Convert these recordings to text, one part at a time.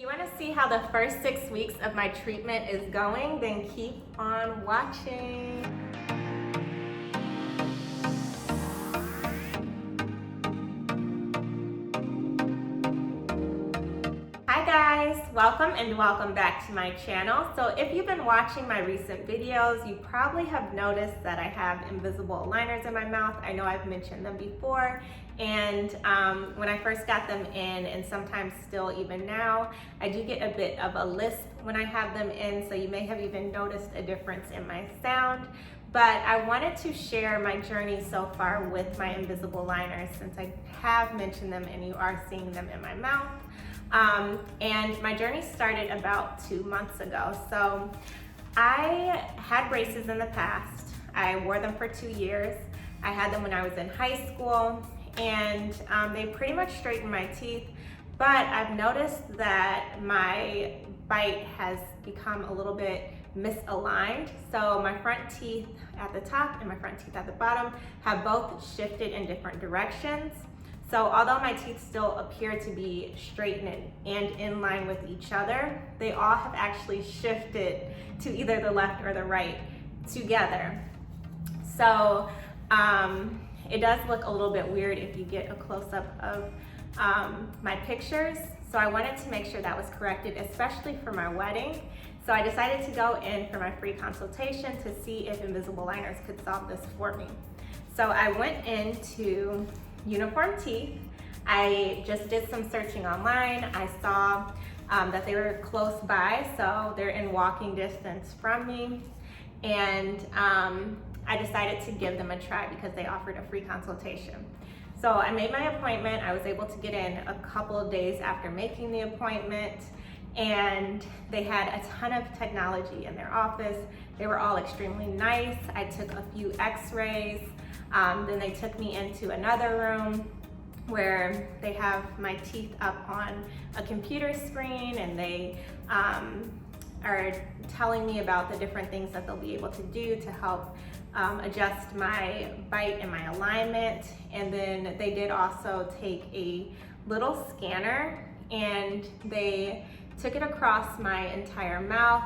you want to see how the first 6 weeks of my treatment is going, then keep on watching. Hi guys, welcome and welcome back to my channel. So if you've been watching my recent videos, you probably have noticed that I have invisible aligners in my mouth. I know I've mentioned them before, and when I first got them in, and sometimes still even now, I do get a bit of a lisp when I have them in, so you may have even noticed a difference in my sound. But I wanted to share my journey so far with my invisible liners, since I have mentioned them and you are seeing them in my mouth. And my journey started about 2 months ago. So I had braces in the past. I wore them for 2 years. I had them when I was in high school, and they pretty much straightened my teeth, but I've noticed that my bite has become a little bit misaligned. So my front teeth at the top and my front teeth at the bottom have both shifted in different directions. So although my teeth still appear to be straight and in line with each other, they all have actually shifted to either the left or the right together. So it does look a little bit weird if you get a close-up of my pictures. So I wanted to make sure that was corrected, especially for my wedding. So I decided to go in for my free consultation to see if invisible liners could solve this for me. So I went into Uniform Teeth. I just did some searching online. I saw that they were close by, so they're in walking distance from me. And I decided to give them a try because they offered a free consultation. So I made my appointment. I was able to get in a couple of days after making the appointment, and they had a ton of technology in their office. They were all extremely nice. I took a few x-rays. Then they took me into another room where they have my teeth up on a computer screen, and they are telling me about the different things that they'll be able to do to help adjust my bite and my alignment. And then they did also take a little scanner and they took it across my entire mouth,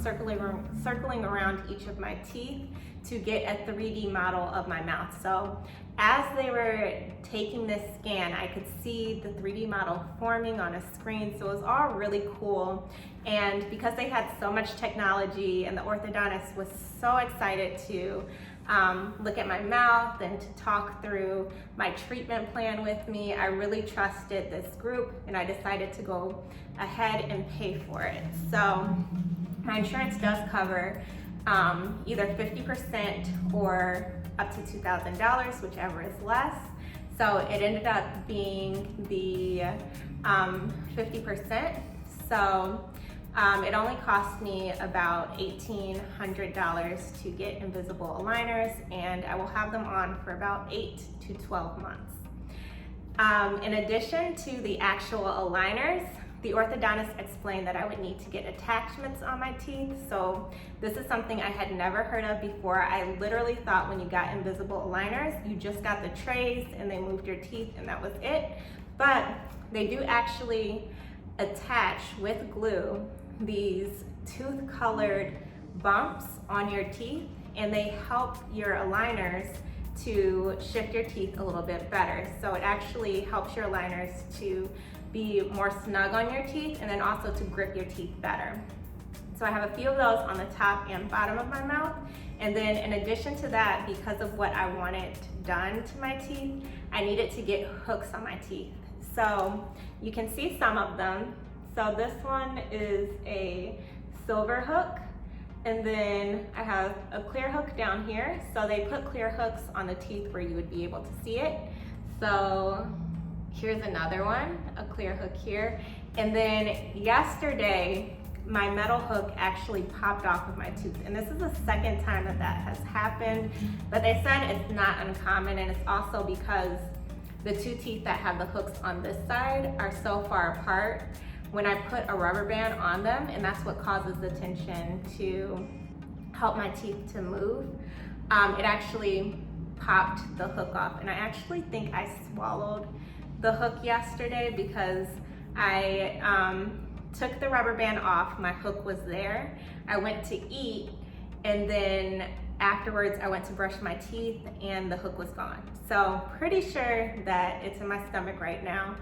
circling around each of my teeth to get a 3D model of my mouth. So as they were taking this scan, I could see the 3D model forming on a screen. So it was all really cool. And because they had so much technology and the orthodontist was so excited to look at my mouth and to talk through my treatment plan with me, I really trusted this group and I decided to go ahead and pay for it. So my insurance does cover either 50% or up to $2,000, whichever is less. So it ended up being the 50%. So it only cost me about $1,800 to get invisible aligners, and I will have them on for about 8 to 12 months. In addition to the actual aligners, the orthodontist explained that I would need to get attachments on my teeth. So this is something I had never heard of before. I literally thought when you got invisible aligners, you just got the trays and they moved your teeth and that was it. But they do actually attach with glue these tooth-colored bumps on your teeth, and they help your aligners to shift your teeth a little bit better. So it actually helps your aligners to be more snug on your teeth and then also to grip your teeth better. So I have a few of those on the top and bottom of my mouth. And then in addition to that, because of what I wanted done to my teeth, I needed to get hooks on my teeth. So you can see some of them. So this one is a silver hook, and then I have a clear hook down here. So they put clear hooks on the teeth where you would be able to see it. So here's another one, a clear hook here. And then yesterday, my metal hook actually popped off of my tooth. And this is the second time that that has happened. But they said it's not uncommon, and it's also because the two teeth that have the hooks on this side are so far apart. When I put a rubber band on them, and that's what causes the tension to help my teeth to move, it actually popped the hook off. And I actually think I swallowed the hook yesterday because I took the rubber band off, my hook was there. I went to eat, and then afterwards I went to brush my teeth and the hook was gone. So pretty sure that it's in my stomach right now.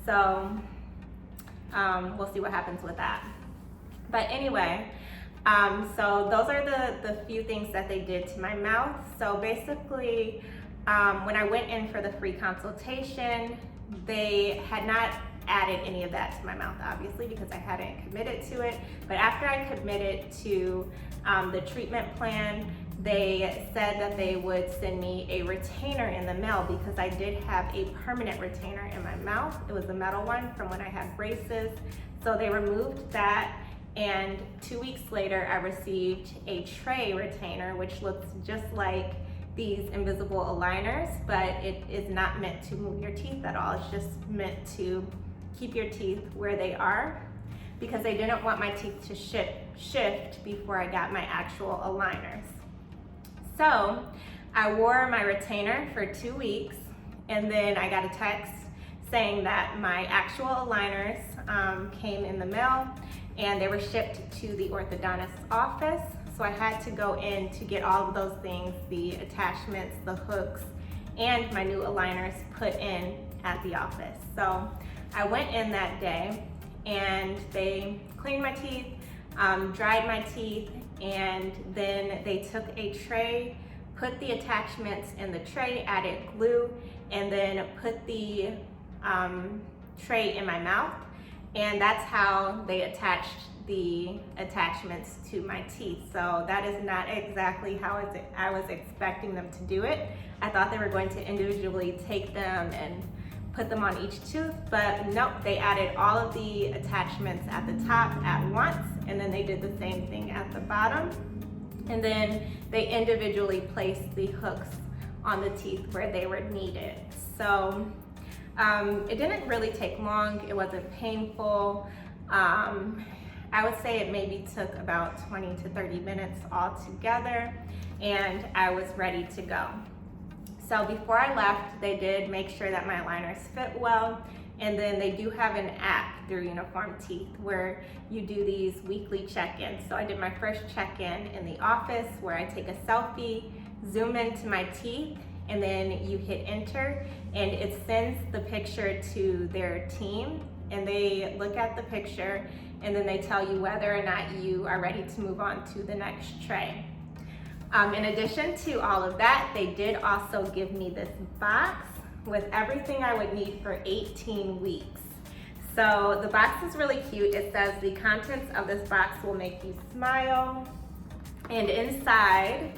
So we'll see what happens with that. But anyway, so those are the few things that they did to my mouth. So basically, when I went in for the free consultation, they had not added any of that to my mouth, obviously, because I hadn't committed to it. But after I committed to the treatment plan, they said that they would send me a retainer in the mail because I did have a permanent retainer in my mouth. It was a metal one from when I had braces. So they removed that, and 2 weeks later I received a tray retainer, which looks just like these invisible aligners, but it is not meant to move your teeth at all. It's just meant to keep your teeth where they are, because they didn't want my teeth to shift before I got my actual aligners. So I wore my retainer for 2 weeks, and then I got a text saying that my actual aligners came in the mail, and they were shipped to the orthodontist's office. So I had to go in to get all of those things, the attachments, the hooks, and my new aligners put in at the office. So I went in that day, and they cleaned my teeth, dried my teeth, and then they took a tray, put the attachments in the tray, added glue, and then put the tray in my mouth. And that's how they attached the attachments to my teeth. So that is not exactly how I was expecting them to do it. I thought they were going to individually take them and put them on each tooth, but nope, they added all of the attachments at the top at once, and then they did the same thing at the bottom. And then they individually placed the hooks on the teeth where they were needed. So it didn't really take long. It wasn't painful. I would say it maybe took about 20 to 30 minutes altogether, and I was ready to go. So before I left, they did make sure that my aligners fit well, and then they do have an app through Uniform Teeth where you do these weekly check-ins. So I did my first check-in in the office where I take a selfie, zoom into my teeth, and then you hit enter, and it sends the picture to their team, and they look at the picture, and then they tell you whether or not you are ready to move on to the next tray. In addition to all of that, they did also give me this box with everything I would need for 18 weeks. So the box is really cute. It says the contents of this box will make you smile. And inside,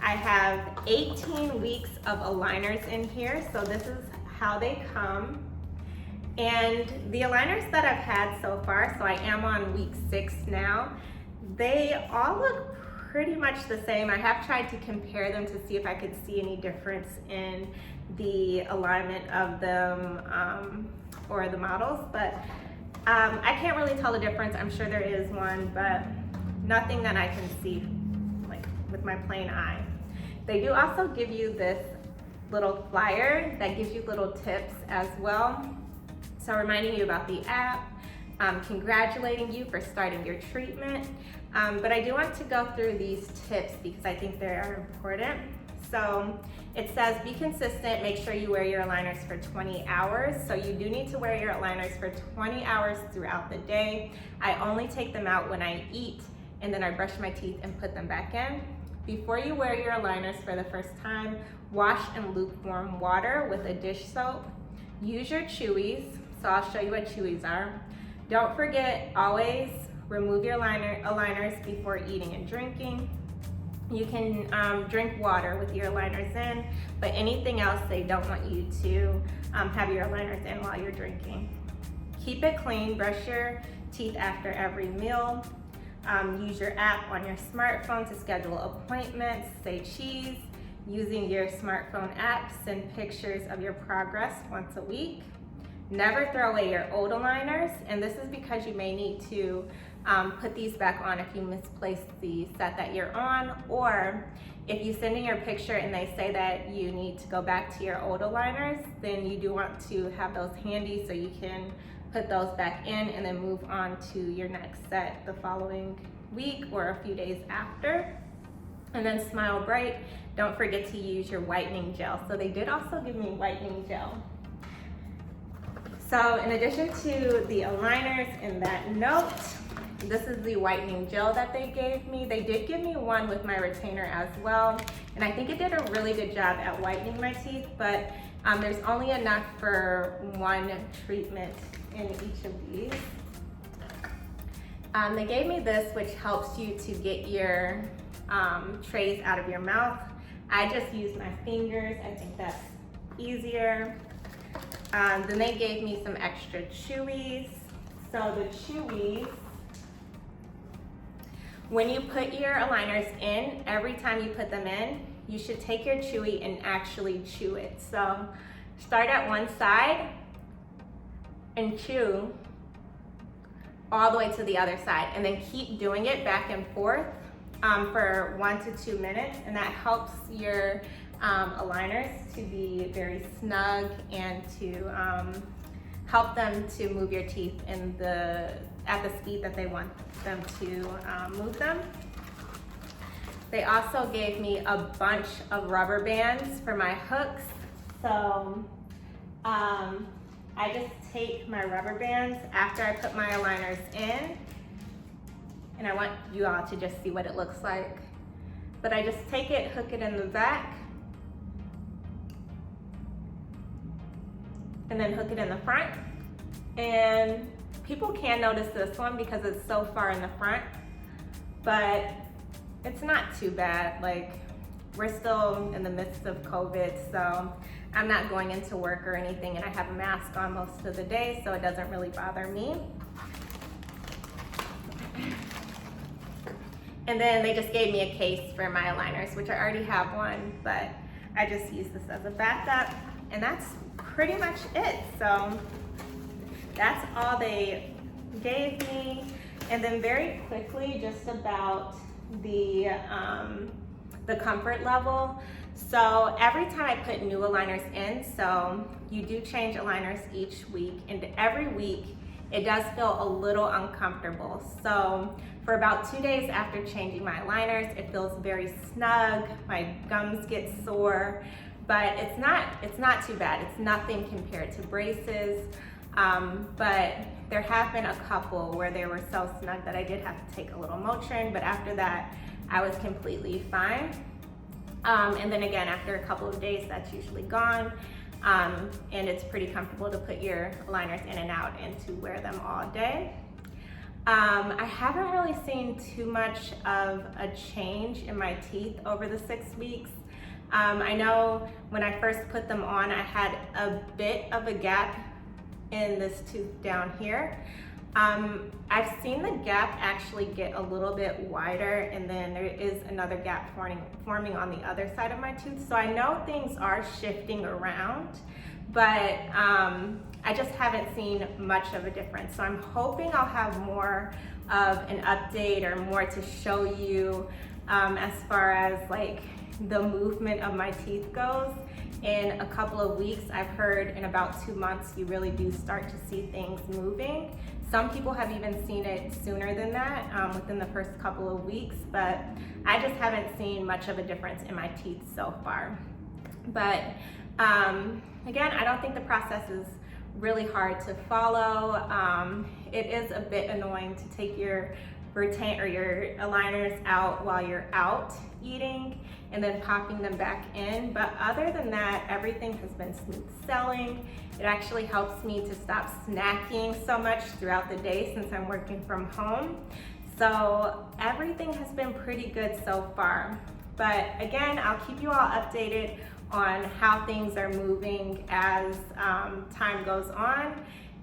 I have 18 weeks of aligners in here. So this is how they come. And the aligners that I've had so far, so I am on week 6 now, they all look pretty much the same. I have tried to compare them to see if I could see any difference in the alignment of them or the models, but I can't really tell the difference. I'm sure there is one, but nothing that I can see like with my plain eye. They do also give you this little flyer that gives you little tips as well. So reminding you about the app, congratulating you for starting your treatment. But I do want to go through these tips because I think they are important. So it says be consistent, make sure you wear your aligners for 20 hours. So you do need to wear your aligners for 20 hours throughout the day. I only take them out when I eat, and then I brush my teeth and put them back in. Before you wear your aligners for the first time, wash in lukewarm water with a dish soap. Use your chewies. So I'll show you what chewies are. Don't forget, always remove your aligners before eating and drinking. You can drink water with your aligners in, but anything else, they don't want you to have your aligners in while you're drinking. Keep it clean, brush your teeth after every meal. Use your app on your smartphone to schedule appointments. Say cheese. Using your smartphone app, send pictures of your progress once a week. Never throw away your old aligners, and this is because you may need to put these back on if you misplace the set that you're on, or if you send in your picture and they say that you need to go back to your old aligners, then you do want to have those handy so you can put those back in, and then move on to your next set the following week or a few days after. And then Smile Bright, don't forget to use your whitening gel. So they did also give me whitening gel. So in addition to the aligners in that note, this is the whitening gel that they gave me. They did give me one with my retainer as well, and I think it did a really good job at whitening my teeth, but there's only enough for one treatment in each of these. They gave me this, which helps you to get your trays out of your mouth. I just use my fingers. I think that's easier. Then they gave me some extra chewies. So the chewies, when you put your aligners in, every time you put them in, you should take your chewy and actually chew it. So start at one side and chew all the way to the other side, and then keep doing it back and forth for 1 to 2 minutes, and that helps your aligners to be very snug and to help them to move your teeth at the speed that they want them to move them. They also gave me a bunch of rubber bands for my hooks. So I just take my rubber bands after I put my aligners in, and I want you all to just see what it looks like. But I just take it, hook it in the back, and then hook it in the front. And people can notice this one because it's so far in the front, but it's not too bad. Like, we're still in the midst of COVID, so I'm not going into work or anything, and I have a mask on most of the day, so it doesn't really bother me. And then they just gave me a case for my aligners, which I already have one, but I just use this as a backup, and that's pretty much it. So that's all they gave me. And then very quickly, just about the comfort level. So every time I put new aligners in, so you do change aligners each week, and every week it does feel a little uncomfortable. So for about 2 days after changing my aligners, it feels very snug, my gums get sore, but it's not too bad. It's nothing compared to braces. But there have been a couple where they were so snug that I did have to take a little Motrin, but after that, I was completely fine. And then again, after a couple of days, that's usually gone. And it's pretty comfortable to put your aligners in and out and to wear them all day. I haven't really seen too much of a change in my teeth over the 6 weeks. I know when I first put them on, I had a bit of a gap in this tooth down here. I've seen the gap actually get a little bit wider, and then there is another gap forming on the other side of my tooth. So I know things are shifting around, but I just haven't seen much of a difference. So I'm hoping I'll have more of an update or more to show you as far as like the movement of my teeth goes in a couple of weeks. I've heard in about 2 months you really do start to see things moving. Some people have even seen it sooner than that, within the first couple of weeks, but I just haven't seen much of a difference in my teeth so far. But again, I don't think the process is really hard to follow. It is a bit annoying to take your your aligners out while you're out eating and then popping them back in, but other than that, everything has been smooth sailing. It actually helps me to stop snacking so much throughout the day since I'm working from home. So everything has been pretty good so far. But again, I'll keep you all updated on how things are moving as time goes on.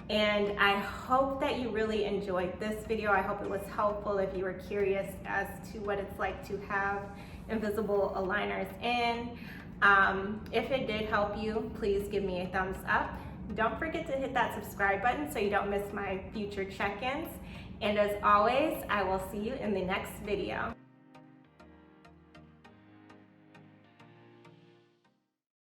And I hope that you really enjoyed this video. I hope it was helpful if you were curious as to what it's like to have invisible aligners in. If it did help you, please give me a thumbs up. Don't forget to hit that subscribe button so you don't miss my future check-ins. And as always, I will see you in the next video.